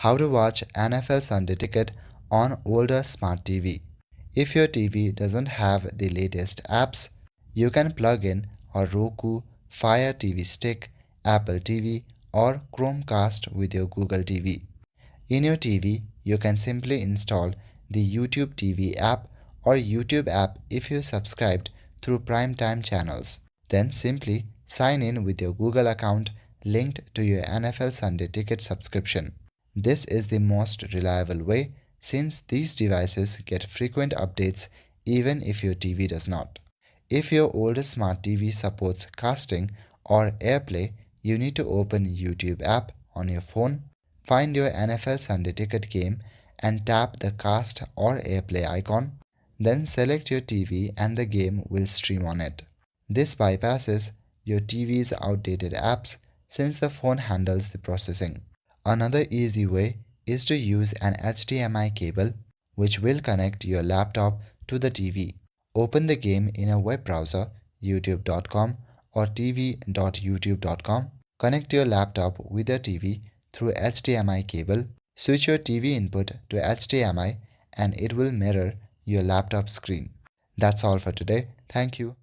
How to watch NFL Sunday Ticket on older Smart TV. If your TV doesn't have the latest apps, you can plug in a Roku, Fire TV Stick, Apple TV, or Chromecast with your Google TV. In your TV, you can simply install the YouTube TV app or YouTube app if you subscribed through primetime channels. Then simply sign in with your Google account linked to your NFL Sunday Ticket subscription. This is the most reliable way since these devices get frequent updates even if your TV does not. If your older smart TV supports casting or AirPlay, you need to open YouTube app on your phone, find your NFL Sunday Ticket game and tap the cast or AirPlay icon. Then select your TV and the game will stream on it. This bypasses your TV's outdated apps since the phone handles the processing. Another easy way is to use an HDMI cable which will connect your laptop to the TV. Open the game in a web browser, youtube.com or tv.youtube.com. Connect your laptop with your TV through HDMI cable. Switch your TV input to HDMI and it will mirror your laptop screen. That's all for today. Thank you.